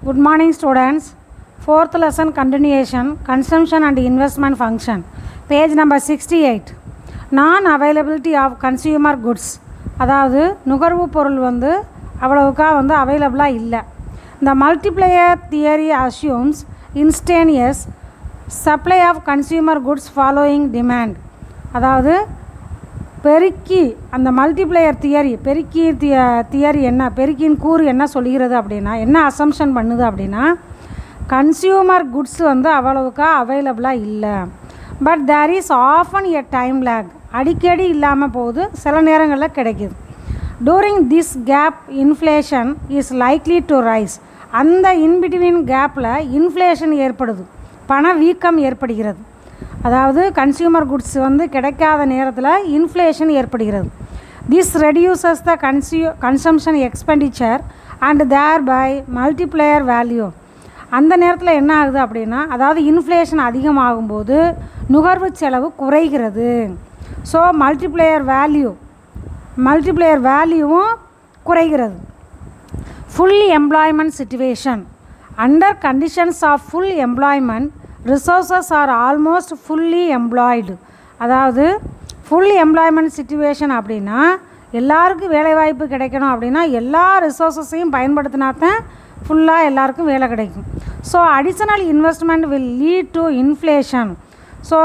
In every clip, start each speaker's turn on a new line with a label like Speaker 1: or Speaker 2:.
Speaker 1: Good morning students. Fourth lesson continuation, consumption and investment function. Page number 68. Non-availability of consumer goods. அதாவது நுகர்வு பொருள் அவ்வளவுக்கா அவைலபிளாக இல்லை. The multiplier theory assumes instantaneous supply of consumer goods following demand. அதாவது பெருக்கி அந்த multiplier theory theory என்ன பெருக்கின் கூறு என்ன சொல்கிறது அப்படின்னா என்ன அசம்ஷன் பண்ணுது அப்படின்னா கன்சியூமர் குட்ஸ் அவ்வளவுக்கா அவைலபிளாக இல்லை. But there is often a time lag, அடிக்கடி இல்லாமல் போகுது, சில நேரங்களில் கிடைக்கிது. During this gap inflation is likely to rise. அந்த இன்பிட்வீன் கேப்பில் இன்ஃப்ளேஷன் ஏற்படுது, பண வீக்கம் ஏற்படுகிறது. அதாவது கன்சியூமர் குட்ஸ் கிடைக்காத நேரத்தில் இன்ஃப்ளேஷன் ஏற்படுகிறது. This reduces the consumption expenditure and thereby multiplier value. அந்த நேரத்தில் என்ன ஆகுது அப்படின்னா, அதாவது இன்ஃப்ளேஷன் அதிகமாகும்போது நுகர்வு செலவு குறைகிறது. ஸோ மல்டிப்ளையர் வேல்யூவும் குறைகிறது. Full employment situation. Under conditions of full employment resources are almost fully employed. அதாவது ஃபுல் எம்ப்ளாய்மெண்ட் சிச்சுவேஷன் அப்படின்னா எல்லாருக்கும் வேலைவாய்ப்பு கிடைக்கணும் அப்படின்னா எல்லா ரிசோர்ஸஸையும் பயன்படுத்தினா தான் ஃபுல்லாக எல்லாருக்கும் வேலை கிடைக்கும். So additional investment will lead to inflation. So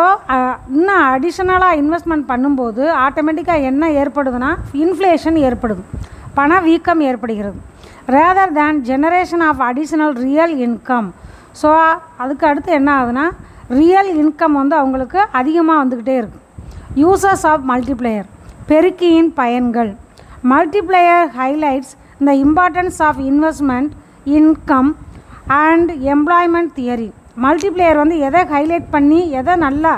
Speaker 1: இன்னும் அடிஷ்னலாக இன்வெஸ்ட்மெண்ட் பண்ணும்போது ஆட்டோமேட்டிக்காக என்ன ஏற்படுதுன்னா இன்ஃப்ளேஷன் ஏற்படுது, பண வீக்கம் ஏற்படுகிறது. Rather than generation of additional real income. So அதுக்கு அடுத்து என்ன ஆகுதுன்னா ரியல் இன்கம் அவங்களுக்கு அதிகமாக வந்துக்கிட்டே இருக்குது. யூசஸ் ஆஃப் மல்டிப்ளையர், பெருக்கியின் பயன்கள். Multiplier highlights the importance of investment, income and employment theory. Multiplier எதை ஹைலைட் பண்ணி எதை நல்லா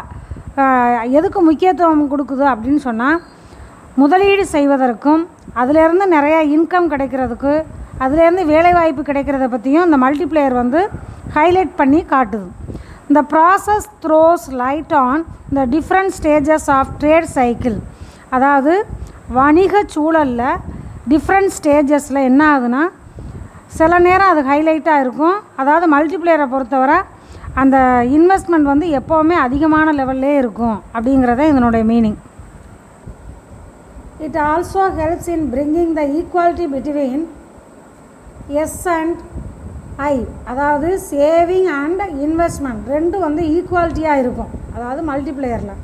Speaker 1: எதுக்கு முக்கியத்துவம் கொடுக்குது அப்படின்னு சொன்னால் முதலீடு செய்வதற்கும் அதிலேருந்து நிறையா இன்கம் கிடைக்கிறதுக்கு அதுலேருந்து வேலைவாய்ப்பு கிடைக்கிறத பற்றியும் இந்த மல்டிப்ளையர் ஹைலைட் பண்ணி காட்டுது. இந்த process throws light on the different stages of trade cycle. அதாவது வணிக சூழலில் டிஃப்ரெண்ட் ஸ்டேஜஸில் என்ன ஆகுதுன்னா சில நேரம் அது ஹைலைட்டாக இருக்கும். அதாவது மல்டிப்ளையரை பொறுத்தவரை அந்த இன்வெஸ்ட்மெண்ட் எப்போவுமே அதிகமான லெவல்லே இருக்கும் அப்படிங்கிறத இதனுடைய meaning. It also helps in bringing the equality between S and I. அதாவது சேவிங் அண்ட் இன்வெஸ்ட்மெண்ட் ரெண்டும் ஈக்குவாலிட்டியாக இருக்கும், அதாவது மல்டிப்ளையரில்.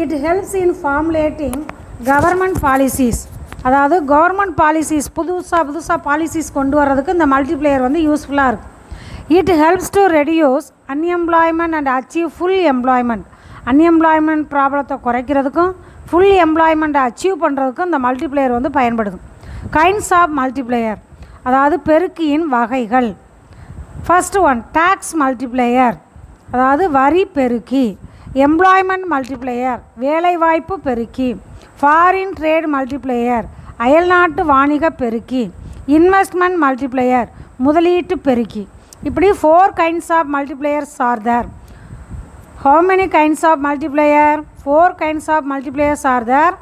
Speaker 1: It helps in formulating government policies. அதாவது கவர்மெண்ட் பாலிசிஸ் புதுசாக பாலிசிஸ் கொண்டு வர்றதுக்கு இந்த மல்டிப்ளையர் யூஸ்ஃபுல்லாக இருக்குது. It helps to reduce unemployment and achieve full employment. Unemployment ப்ராப்ளத்தை குறைக்கிறதுக்கும் ஃபுல் எம்ப்ளாய்மெண்ட்டை அச்சீவ் பண்ணுறதுக்கும் இந்த மல்டிப்ளையர் பயன்படுது. கைண்ட்ஸ் ஆஃப் மல்டிப்ளையர், அதாவது பெருக்கியின் வகைகள். ஃபர்ஸ்ட் ஒன் டேக்ஸ் மல்டிப்ளையர், அதாவது வரி பெருக்கி. எம்ப்ளாய்மெண்ட் மல்டிப்ளையர், வேலைவாய்ப்பு பெருக்கி. ஃபாரின் ட்ரேட் மல்டிப்ளையர், அயல்நாட்டு வாணிக பெருக்கி. இன்வெஸ்ட்மெண்ட் மல்டிப்ளையர், முதலீட்டு பெருக்கி. இப்படி 4 kinds of multipliers are there. How many kinds of multiplier? 4 kinds of multipliers are there.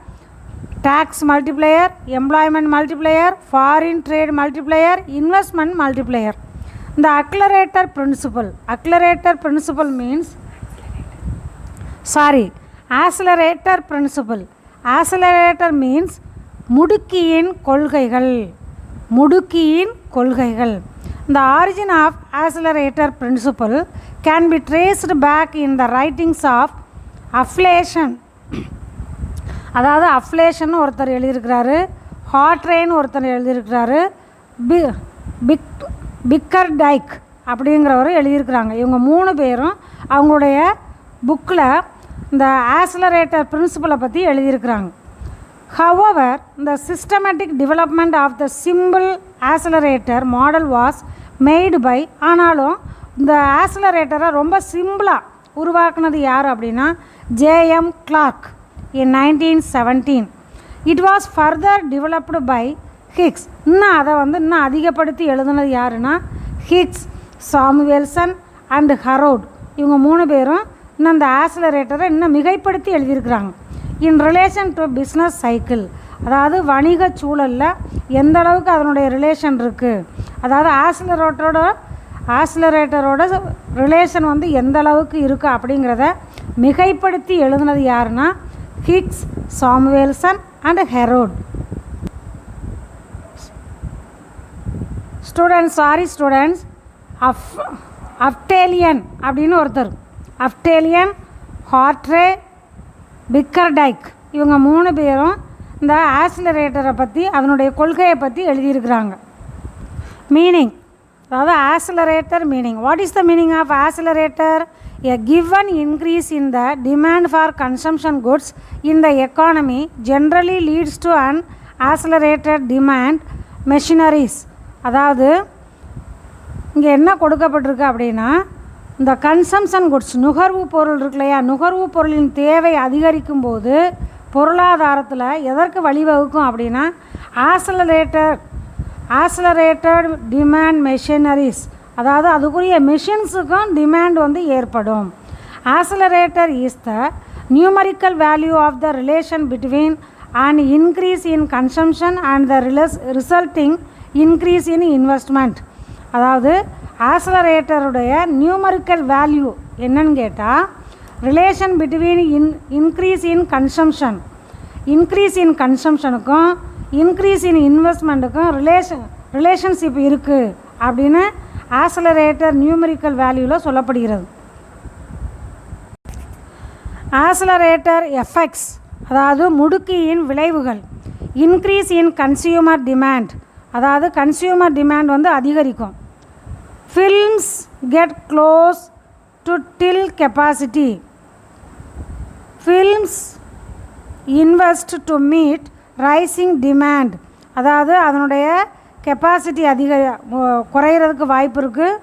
Speaker 1: Tax multiplier, employment multiplier, foreign trade multiplier, investment multiplier. The accelerator principle means accelerator principle. Accelerator means முடுக்கியின் கொள்கைகள். The origin of accelerator principle can be traced back in the writings of Afflation. அதாவது அஃப்லேஷன் ஒருத்தர் எழுதியிருக்கிறாரு, ஹாட்ரெயின் ஒருத்தர் எழுதியிருக்கிறாரு, பிக்கர்டைக் அப்படிங்கிறவர் எழுதியிருக்கிறாங்க. இவங்க 3 பேரும் அவங்களுடைய புக்கில் இந்த ஆக்ஸலரேட்டர் பிரின்சிபலை பற்றி எழுதியிருக்கிறாங்க. However, the systematic development of the simple accelerator model was made by, ஆனாலும் இந்த ஆக்ஸலரேட்டரை ரொம்ப சிம்பிளாக உருவாக்குனது யார் அப்படின்னா JM Clark in 1917. It was further developed by Higgs. இன்னும் அதை இன்னும் அதிகப்படுத்தி எழுதுனது யாருன்னா ஹிக்ஸ், சாமுவேல்சன் அண்ட் ஹரோட். இவங்க 3 பேரும் இன்னும் அந்த ஆக்ஸலரேட்டரை இன்னும் மிகைப்படுத்தி எழுதியிருக்கிறாங்க. In relation to business cycle, அதாவது வணிக சூழலில் எந்த அளவுக்கு அதனுடைய ரிலேஷன் இருக்குது, அதாவது ஆக்ஸலரேட்டரோட ஆக்சிலரேட்டரோட ரிலேஷன் வந்து எந்த அளவுக்கு இருக்குது அப்படிங்கிறத மிகைப்படுத்தி எழுதுனது யாருன்னா Hicks, Samuelson and Herod. Students அப்டேலியன் அப்படின்னு ஒருத்தர், அப்டேலியன், ஹார்ட்ரே, பிக்கர்டைக், இவங்க 3 பேரும் இந்த ஆக்சிலரேட்டரை பற்றி அதனுடைய கொள்கையை பற்றி எழுதியிருக்கிறாங்க. மீனிங், அதாவது accelerator meaning. What is the meaning of accelerator? A given increase in the demand for consumption goods in the economy generally leads to an accelerated demand machineries. அதாவது இங்கே என்ன கொடுக்கப்பட்டிருக்கு அப்படின்னா, இந்த கன்சம்ஷன் குட்ஸ், நுகர்வு பொருள் இருக்கு இல்லையா, நுகர்வு பொருளின் தேவை அதிகரிக்கும் போது பொருளாதாரத்தில் எதற்கு வழிவகுக்கும் அப்படின்னா ஆக்சிலரேட்டட் டிமாண்ட் மெஷினரிஸ், அதாவது அதுக்குரிய மிஷின்ஸுக்கும் டிமாண்ட் வந்து ஏற்படும். Accelerator is the numerical value of the relation between and increase in consumption and the resulting increase in investment. அதாவது ஆக்சிலரேட்டருடைய நியூமரிக்கல் வேல்யூ என்னன்னு கேட்டால் ரிலேஷன் பிட்வீன் இன்க்ரீஸ் இன் கன்சம்ஷனுக்கும் இன்க்ரீஸ் இன் இன்வெஸ்ட்மெண்ட்டுக்கும் ரிலேஷன்ஷிப் இருக்குது அப்படின்னு ஆக்சிலரேட்டர் நியூமரிக்கல் வேல்யூவில் சொல்லப்படுகிறது. ஆக்சிலரேட்டர் எஃபெக்ட்ஸ், அதாவது முடுக்கியின் விளைவுகள். இன்க்ரீஸ் இன் கன்சியூமர் டிமாண்ட், அதாவது கன்சியூமர் டிமாண்ட் வந்து அதிகரிக்கும். Firms get close to till capacity. Firms invest to meet rising demand, அதாவது அதனுடைய கெப்பாசிட்டி குறையிறதுக்கு வாய்ப்பு இருக்குது.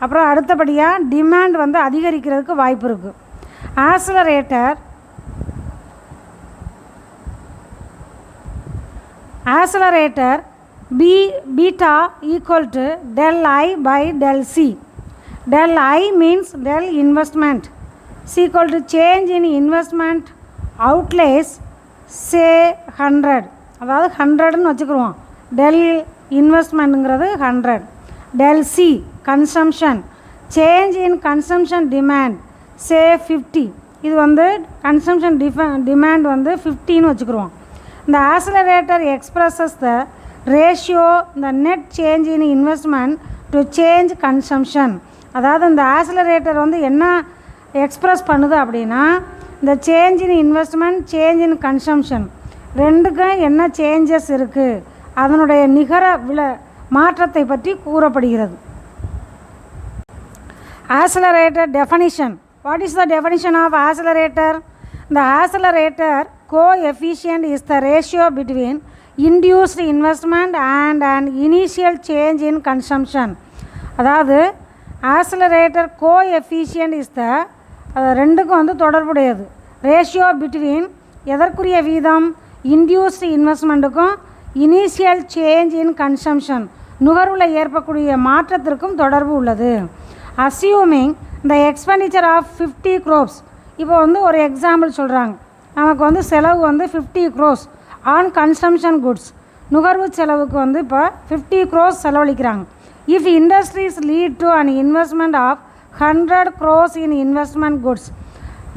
Speaker 1: அப்புறம் அடுத்தபடியாக டிமாண்ட் வந்து அதிகரிக்கிறதுக்கு வாய்ப்பு இருக்குது. Accelerator beta equal to del I by del C. Del I means del investment is equal to change in investment outlays say 100, அதாவது 100ன்னு வச்சுக்கிடுவோம். del இன்வெஸ்ட்மெண்ட்டுங்கிறது 100. del C consumption, change in consumption demand say 50. இது வந்து consumption demand வந்து 50ன்னு வச்சுக்கிடுவோம். இந்த accelerator expresses the ratio the net change in investment to change consumption. அதாவது இந்த accelerator வந்து என்ன எக்ஸ்ப்ரெஸ் பண்ணுது அப்படின்னா, இந்த change in investment, change in consumption ரெண்டுக்கும் என்ன சேஞ்சஸ் இருக்குது, அதனுடைய நிகர மாற்றத்தை பற்றி கூறப்படுகிறது. Accelerator definition. What is the definition of accelerator? The accelerator coefficient is the ratio between induced investment and an initial change in consumption. அதாவது ஆக்சிலரேட்டர் கோஎஃபிஷியன்ட் இஸ் த, ரெண்டுக்கும் வந்து தொடர்புடையது. ரேஷியோ பிட்வீன் எதற்குரிய வீதம், இன்டியூஸ்டு இன்வெஸ்ட்மெண்ட்டுக்கும் இனிஷியல் சேஞ்ச் இன் கன்சம்ஷன் நுகர்வில் ஏற்படக்கூடிய மாற்றத்திற்கும் தொடர்பு உள்ளது. Assuming the expenditure of 50 crores. இப்போ வந்து ஒரு எக்ஸாம்பிள் சொல்கிறாங்க, நமக்கு வந்து செலவு வந்து 50 crores ஆன் கன்சம்ஷன் குட்ஸ், நுகர்வு செலவுக்கு வந்து இப்போ 50 crores செலவழிக்கிறாங்க. If industries lead to an investment of 100 crores in investment goods,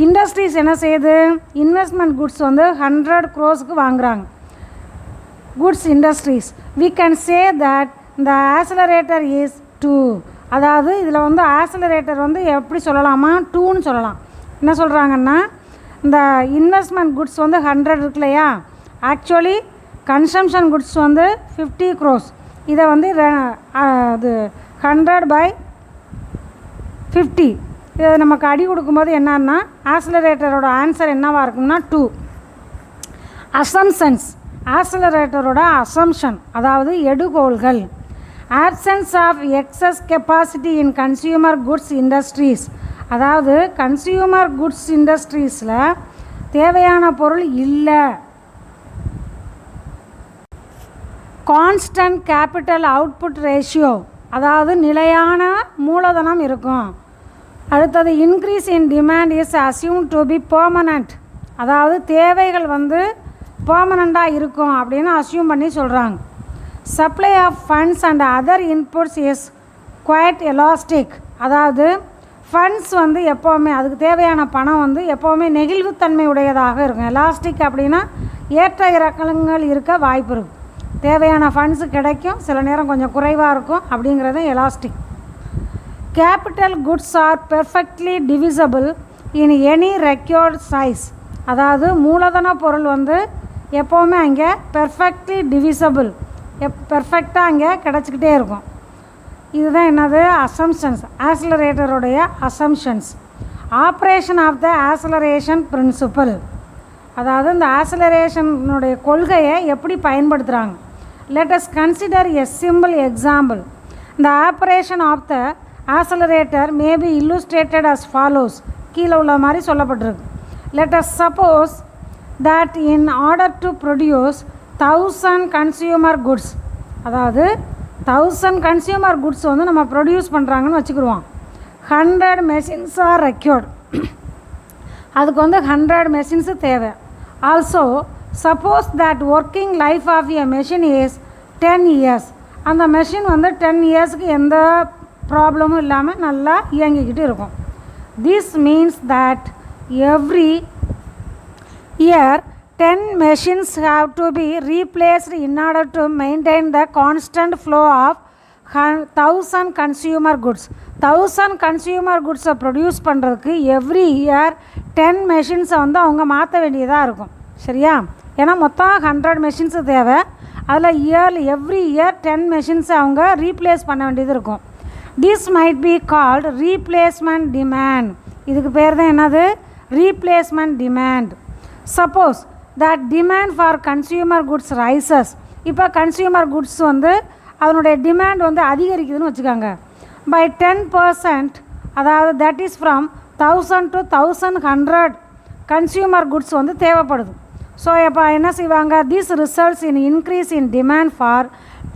Speaker 1: industries என்ன செய்யுது, இன்வெஸ்ட்மெண்ட் குட்ஸ் வந்து 100 crores வாங்குகிறாங்க. Goods industries, we can say that the accelerator is 2. அதாவது இதில் வந்து ஆக்சிலரேட்டர் வந்து எப்படி சொல்லலாமா, 2ன்னு சொல்லலாம். என்ன சொல்கிறாங்கன்னா, இந்த இன்வெஸ்ட்மெண்ட் குட்ஸ் வந்து 100 இருக்கு இல்லையா, ஆக்சுவலி கன்சம்ஷன் குட்ஸ் வந்து 50 crores. இதை வந்து இது 100/50 இதை நமக்கு அடி கொடுக்கும்போது என்னன்னா ஆக்சிலரேட்டரோட ஆன்சர் என்னவாக இருக்கும்னா 2. அசம்ஷன்ஸ், ஆக்சிலரேட்டரோட அசம்ஷன் அதாவது எடுகோள்கள். Absence of excess capacity in consumer goods industries, அதாவது கன்சியூமர் குட்ஸ் இண்டஸ்ட்ரீஸில் தேவையான பொருள் இல்லை. கான்ஸ்டன்ட் கேபிட்டல் அவுட்புட் ரேஷியோ, அதாவது நிலையான மூலதனம் இருக்கும். அடுத்தது increase in demand is assume to be permanent, அதாவது தேவைகள் வந்து பெர்மனண்ட்டாக இருக்கும் அப்படின்னு அஸ்யூம் பண்ணி சொல்கிறாங்க. Supply of funds and other inputs is quite elastic, அதாவது ஃபண்ட்ஸ் வந்து எப்போவுமே அதுக்கு தேவையான பணம் வந்து எப்போவுமே நெகிழ்வுத்தன்மை உடையதாக இருக்கும். எலாஸ்டிக் அப்படின்னா ஏற்ற இறக்கங்கள் இருக்க வாய்ப்பு இருக்கும். தேவையான ஃபண்ட்ஸு கிடைக்கும், சில நேரம் கொஞ்சம் குறைவாக இருக்கும், அப்படிங்கிறது elastic. Capital goods are perfectly divisible in any required size, அதாவது மூலதன பொருள் வந்து எப்போவுமே அங்கே பெர்ஃபெக்ட்லி டிவிசபிள், பெர்ஃபெக்டாக அங்கே கிடச்சிக்கிட்டே இருக்கும். இதுதான் என்னது? அசம்ஷன்ஸ், ஆக்சிலரேட்டருடைய assumptions. Operation of the acceleration principle, அதாவது இந்த ஆக்சிலரேஷனுடைய கொள்கையை எப்படி பயன்படுத்துகிறாங்க. Let us consider a simple example. இந்த operation of the accelerator may be illustrated as follows, கீழே உள்ள மாதிரி சொல்லப்பட்டிருக்கு. Let us suppose that in order to produce 1000 consumer goods, அதாவது 1000 கன்சியூமர் குட்ஸ் வந்து நம்ம ப்ரொடியூஸ் பண்ணுறாங்கன்னு வச்சுக்கிடுவோம். 100 மெஷின்ஸ் ஆர் ரெக்யூர்ட், அதுக்கு வந்து 100 மெஷின்ஸு தேவை. Also suppose that working life of a machine is 10 years, அந்த மெஷின் வந்து 10 இயர்ஸுக்கு எந்த ப்ராப்ளமும் இல்லாமல் நல்லா இயங்கிக்கிட்டு இருக்கும். This means that every year 10 machines have to be replaced in order to maintain the constant flow of 1000 consumer goods. 1000 consumer goods produce பண்ணுறதுக்கு எவ்ரி இயர் 10 மெஷின்ஸை வந்து அவங்க மாற்ற வேண்டியதாக இருக்கும். சரியா? ஏன்னா மொத்தம் 100 மெஷின்ஸு தேவை, அதில் எவ்ரி இயர் 10 மெஷின்ஸை அவங்க ரீப்ளேஸ் பண்ண வேண்டியது இருக்கும். This might be called replacement demand, இதுக்கு பேர் தான் என்னது? Replacement demand. Suppose that demand for consumer goods rises, இப்போ கன்சியூமர் குட்ஸ் வந்து அதனுடைய டிமாண்ட் வந்து அதிகரிக்குதுன்னு வச்சுக்கோங்க, by 10%, அதாவது that is from 1000 to 1100 consumer goods வந்து தேவைப்படுது. ஸோ இப்போ என்ன செய்வாங்க? This results in increase in demand for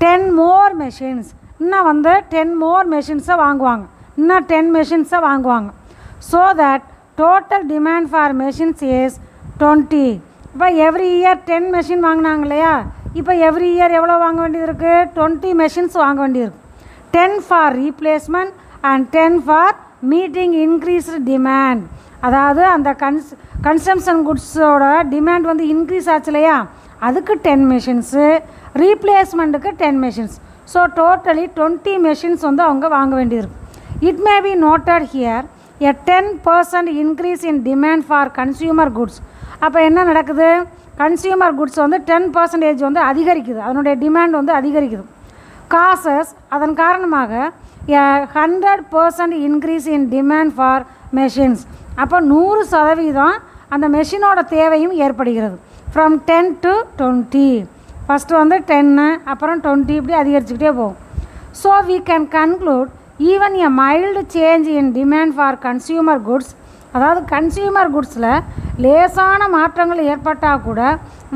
Speaker 1: 10 more machines, இன்னும் வந்து 10 more மெஷின்ஸை வாங்குவாங்க, இன்னும் 10 மெஷின்ஸை வாங்குவாங்க. So that total demand for machines is 20. இப்போ எவ்ரி இயர் 10 மெஷின் வாங்கினாங்க இல்லையா, இப்போ எவ்ரி இயர் எவ்வளோ வாங்க வேண்டியது இருக்குது? 20 மெஷின்ஸ் வாங்க வேண்டியது இருக்குது. 10 for replacement and 10 for meeting increased demand, அதாவது அந்த கன்சம்ஷன் குட்ஸோட டிமாண்ட் வந்து இன்க்ரீஸ் ஆச்சு இல்லையா, அதுக்கு 10 மெஷின்ஸு, ரீப்ளேஸ்மெண்ட்டுக்கு 10 மெஷின்ஸ். ஸோ டோட்டலி 20 மெஷின்ஸ் வந்து அவங்க வாங்க வேண்டியது இருக்குது. It may be noted here a 10% increase in demand for consumer goods. அப்போ என்ன நடக்குது? கன்சியூமர் குட்ஸ் வந்து 10% வந்து அதிகரிக்குது, அதனுடைய டிமாண்ட் வந்து அதிகரிக்குது. காசஸ், அதன் காரணமாக 100% increase in demand for machines, அப்போ 100% அந்த மெஷினோட தேவையும் ஏற்படுகிறது. ஃப்ரம் 10 to 20, ஃபஸ்ட்டு வந்து 10, அப்புறம் 20, இப்படி அதிகரிச்சுக்கிட்டே போகும். So we can conclude even a mild change in demand for consumer goods, அதாவது கன்சியூமர் குட்ஸில் லேசான மாற்றங்கள் ஏற்பட்டால் கூட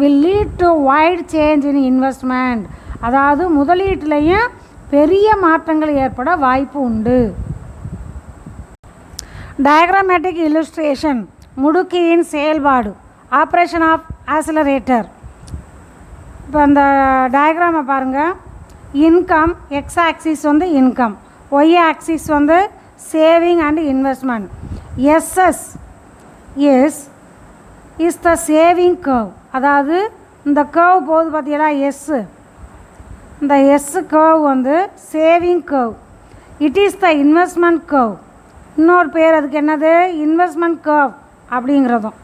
Speaker 1: will lead to wide change in investment, அதாவது முதலீட்டிலையும் பெரிய மாற்றங்கள் ஏற்பட வாய்ப்பு உண்டு. டயக்ராமேட்டிக் இல்லுஸ்ட்ரேஷன், முடுக்கியின் செயல்பாடு, ஆப்ரேஷன் ஆஃப் ஆக்சிலரேட்டர். இப்போ அந்த டயக்ராமை பாருங்கள். இன்கம், எக்ஸ் ஆக்சிஸ் வந்து இன்கம், ஒய் ஆக்சிஸ் வந்து saving and investment. SS is the saving curve, அதாவது இந்த கர்வ் போகுது பார்த்தீங்களா, எஸ்ஸு, இந்த எஸ் கர்வ் வந்து saving curve. It is the investment curve, இன்னொரு பேர் அதுக்கு என்னது? இன்வெஸ்ட்மெண்ட் கர்வ் அப்படிங்கிறதும்.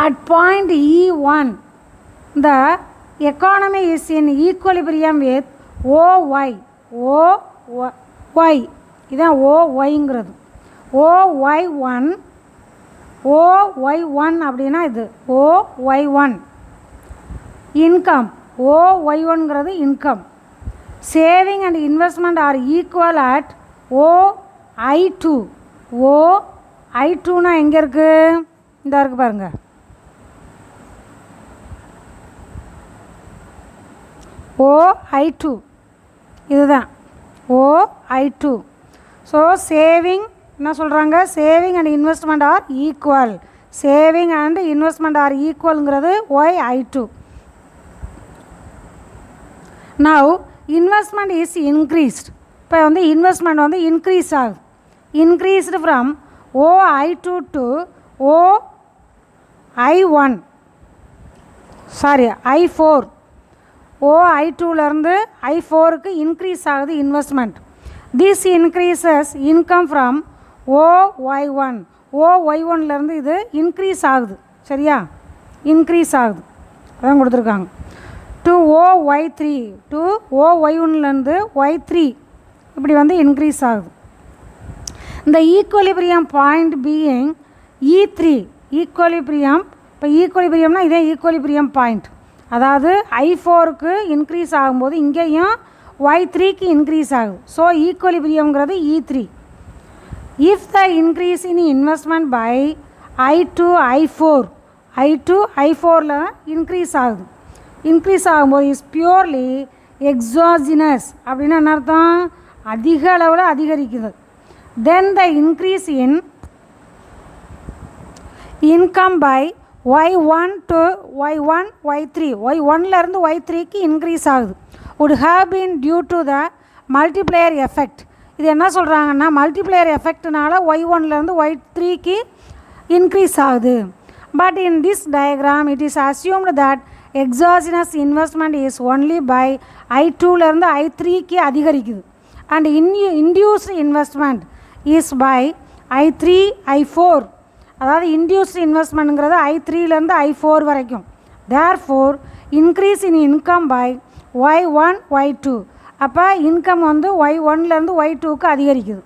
Speaker 1: At point E1 the economy is in equilibrium with OY, OY இதான் OYங்கிறது. OY1 அப்படின்னா இது OY1 இன்கம், OY1ங்கிறது income. Saving and investment are equal at OI2. OI2னா எங்கே இருக்குது? இந்த இருக்குது பாருங்கள். OI2 இதுதான் OI2. ஸோ சேவிங் என்ன சொல்கிறாங்க? Saving and investment are equal, saving and investment are ஈக்குவல்ங்கிறது OI2. Now investment is increased, இப்போ வந்து இன்வெஸ்ட்மெண்ட் வந்து இன்க்ரீஸ் ஆகுது. Increased from OI2 to OI1 sorry I4. OI2லேருந்து I4க்கு இன்க்ரீஸ் ஆகுது investment. This increases income from OY1. OY1லேருந்து இது இன்க்ரீஸ் ஆகுது. சரியா, இன்க்ரீஸ் ஆகுது, அதான் கொடுத்துருக்காங்க. டு OY3 டு OY1லேருந்து Y3 இப்படி வந்து இன்க்ரீஸ் ஆகுது. இந்த equilibrium point being E3 equilibrium. இப்போ ஈக்குவலிபிரியம்னா இதே ஈக்குவலிபிரியம் பாயிண்ட். அதாவது I4க்கு இன்க்ரீஸ் ஆகும்போது இங்கேயும் Y3க்கு இன்க்ரீஸ் ஆகுது. ஸோ ஈக்குவலிபிரியம்ங்கிறது E3. If the increase in investment by I2 I4ல் இன்க்ரீஸ் ஆகுது. இன்க்ரீஸ் ஆகும்போது இஸ் பியூர்லி எக்ஸாஜினஸ் அப்படின்னா என்ன அர்த்தம்? அதிக அளவில் அதிகரிக்குது. Then the increase in income by Y1 to Y1 Y3 Y1லேருந்து Y3க்கு இன்க்ரீஸ் ஆகுது. would have been due to the multiplier effect. இது என்ன சொல்கிறாங்கன்னா மல்டிப்ளையர் எஃபெக்ட்னால Y1லேருந்து Y3க்கு இன்க்ரீஸ் ஆகுது. But in this diagram it is assumed that exogenous investment is only by I2லேருந்து I3க்கு அதிகரிக்குது. And induced investment is by I3 I4. அதாவது இன்டியூஸ்டு இன்வெஸ்ட்மெண்ட்டுங்கிறது I3லேருந்து I4 வரைக்கும். Therefore increase in income by Y1 Y2. அப்போ இன்கம் வந்து Y1லேருந்து Y2க்கு அதிகரிக்குது.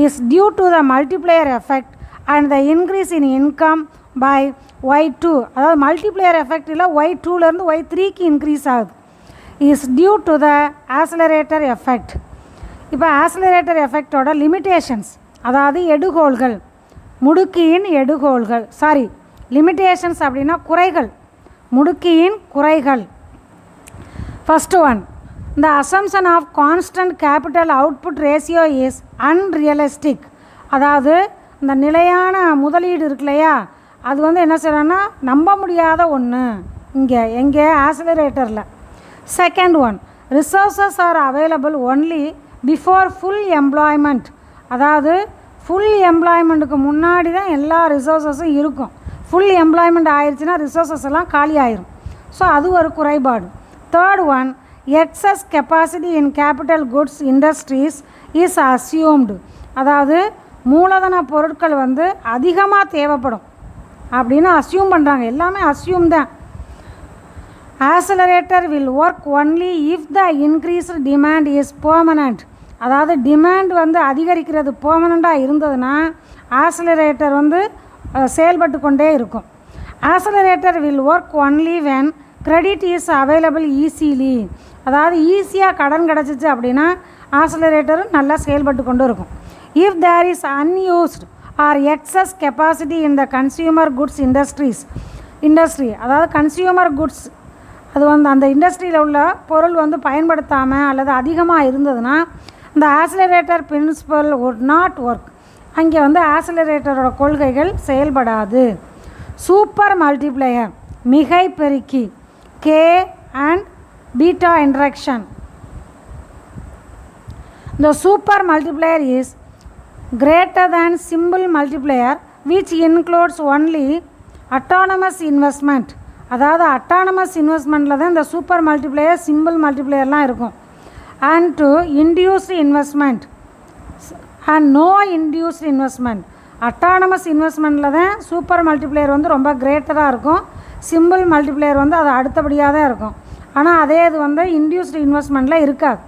Speaker 1: Is due to the multiplier effect and the increase in income by Y2. அதாவது மல்டிப்ளையர் எஃபெக்டில் Y2லேருந்து Y3க்கு இன்க்ரீஸ் ஆகுது. Is due to the accelerator effect. இப்போ ஆக்ஸலரேட்டர் எஃபெக்டோட லிமிட்டேஷன்ஸ், அதாவது எடுகோள்கள், முடுக்கியின் எடுகோள்கள், சாரி லிமிட்டேஷன்ஸ் அப்படின்னா குறைகள், முடுக்கியின் குறைகள். First one, the assumption of constant capital output ratio is unrealistic. அதாவது இந்த நிலையான முதலீடு இருக்கு இல்லையா, அது வந்து என்ன செய்யறோன்னா நம்ப முடியாத ஒன்று எங்கே ஆக்ஸலரேட்டரில். Second one, resources are available only before full employment. அதாவது ஃபுல் எம்ப்ளாய்மெண்ட்டுக்கு முன்னாடி தான் எல்லா ரிசோர்ஸஸும் இருக்கும். ஃபுல் எம்ப்ளாய்மெண்ட் ஆயிடுச்சுன்னா ரிசோர்ஸஸ் எல்லாம் காலி ஆயிரும். ஸோ அது ஒரு குறைபாடு. Third one, excess capacity in capital goods industries is assumed. அதாவது மூலதன பொருட்கள் வந்து அதிகமாக தேவைப்படும் அப்படின்னு அசியூம் பண்ணுறாங்க. எல்லாமே அசியூம் தான். Accelerator will work only if the increased demand is permanent. அதாவது டிமாண்ட் வந்து அதிகரிக்கிறது பெர்மனண்ட்டாக இருந்ததுன்னா ஆக்ஸலரேட்டர் வந்து செயல்பட்டு கொண்டே இருக்கும். Accelerator will work only when credit is available easily. அதாவது ஈஸியாக கடன் கிடச்சிச்சு அப்படின்னா ஆக்ஸலரேட்டரும் நல்லா செயல்பட்டு கொண்டு இருக்கும். If there is unused or excess capacity in the consumer goods industry, அதாவது கன்சியூமர் குட்ஸ் அது வந்து அந்த இண்டஸ்ட்ரியில் உள்ள பொருள் வந்து பயன்படுத்தாமல் அல்லது அதிகமாக இருந்ததுன்னா இந்த accelerator principle would not work. அங்கே வந்து ஆக்ஸலரேட்டரோட கொள்கைகள் செயல்படாது. சூப்பர் மல்டிப்ளையர் மிகை பெருக்கி K and beta interaction. The super multiplier is greater than simple multiplier which includes only autonomous investment. அதாவது அட்டானமஸ் இன்வெஸ்ட்மெண்ட்டில் தான் இந்த சூப்பர் மல்டிப்ளையர் சிம்பிள் மல்டிப்ளையர்லாம் இருக்கும். And to induced investment and no induced investment. Autonomous இன்வெஸ்ட்மெண்ட்டில் தான் சூப்பர் மல்டிப்ளையர் வந்து ரொம்ப கிரேட்டராக இருக்கும். சிம்பிள் மல்டிப்ளையர் வந்து அது அடுத்தபடியாக தான் இருக்கும். ஆனால் அதே இது வந்து இன்டியூஸ்டு இன்வெஸ்ட்மெண்ட்டில் இருக்காது.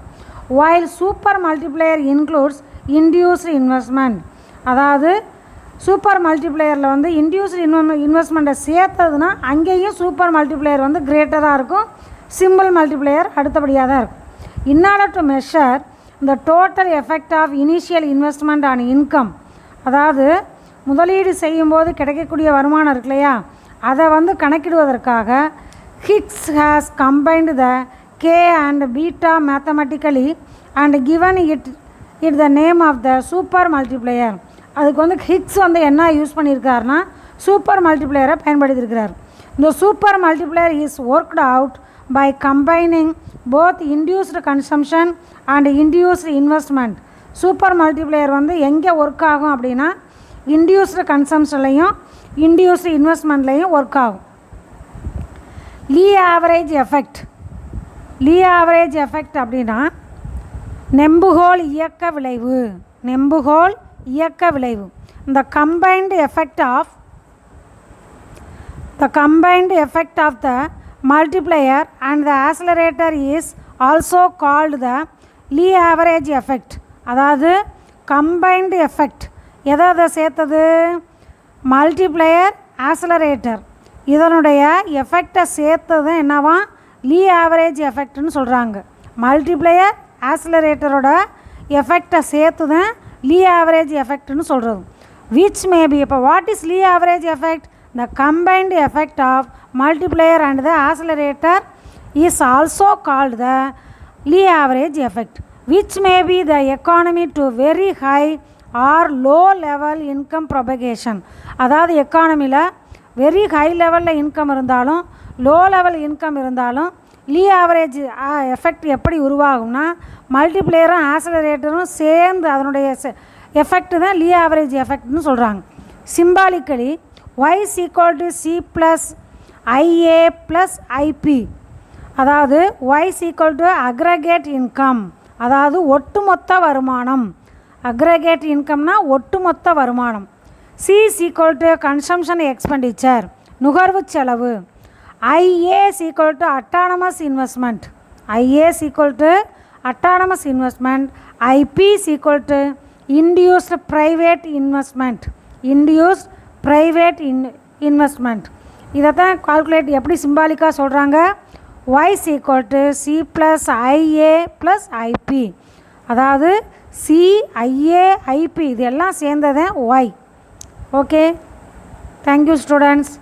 Speaker 1: While super multiplier includes induced investment. அதாவது சூப்பர் மல்டிப்ளையரில் வந்து இன்டியூஸ்டு இன்வெஸ்ட்மெண்ட்டை சேர்த்ததுன்னா அங்கேயும் சூப்பர் மல்டிப்ளையர் வந்து கிரேட்டராக இருக்கும், சிம்பிள் மல்டிப்ளையர் அடுத்தபடியாக தான் இருக்கும். In order to measure the total effect of initial investment on income, அதாவது முதலீடு செய்யும்போது கிடைக்கக்கூடிய வருமானம் இருக்கு இல்லையா, அதை வந்து கணக்கிடுவதற்காக Hicks has combined the K and beta mathematically and given it the name of the super multiplier. அதுக்கு வந்து ஹிக்ஸ் வந்து என்ன யூஸ் பண்ணியிருக்காருன்னா சூப்பர் மல்டிப்ளையரை பயன்படுத்தியிருக்கிறார். இந்த super multiplier is worked out by combining both induced consumption and induced investment. Super multiplier வந்து எங்கே ஒர்க் ஆகும் அப்படின்னா இன்டியூஸ்டு கன்சம்ஷன்லையும் இன்டியூஸ்டு இன்வெஸ்ட்மெண்ட்லையும் ஒர்க் ஆகும். லீ ஆவரேஜ் எஃபெக்ட் அப்படின்னா நெம்புகோல் இயக்க விளைவு. இந்த combined effect of the multiplier and the accelerator is also called the Lee average effect. அதாவது கம்பைன்டு எஃபெக்ட் எதை சேர்த்தது? மல்டிப்ளையர் ஆக்சலரேட்டர் இதனுடைய எஃபெக்டை சேர்த்தது என்னவா? லீ ஆவரேஜ் எஃபெக்ட்னு சொல்கிறாங்க. மல்டிப்ளையர் ஆக்சலரேட்டரோட எஃபெக்டை சேர்த்து தான் லீ ஆவரேஜ் எஃபெக்ட்னு சொல்கிறது. விச் மேபி இப்போ what is leverage effect? The combined effect of multiplier and the accelerator is also called the Lee average effect, which may be the economy to very high or low level income propagation. அதாவது எக்கானமியில் very high லெவலில் income இருந்தாலும் low level income இருந்தாலும் லீ average effect எப்படி உருவாகும்னா மல்டிப்ளையரும் ஆக்சலரேட்டரும் சேர்ந்து அதனுடைய effect தான் லீ average எஃபெக்ட்னு சொல்கிறாங்க. Symbolically y is equal to c plus ia plus ip. அதாவது y is equal to aggregate income, அதாவது ஒட்டுமொத்த வருமானம். அக்ரிகேட் இன்கம்னா ஒட்டுமொத்த வருமானம். c is equal to consumption expenditure, நுகர்வு செலவு. ia is equal to autonomous investment. ip is equal to induced private investment. இதை தான் கால்குலேட் எப்படி சிம்பாலிக்காக சொல்கிறாங்க? y is equal to c plus ia plus ip. அதாவது c, ia, ip இது எல்லாம் சேர்ந்தது y. Okay, thank you students.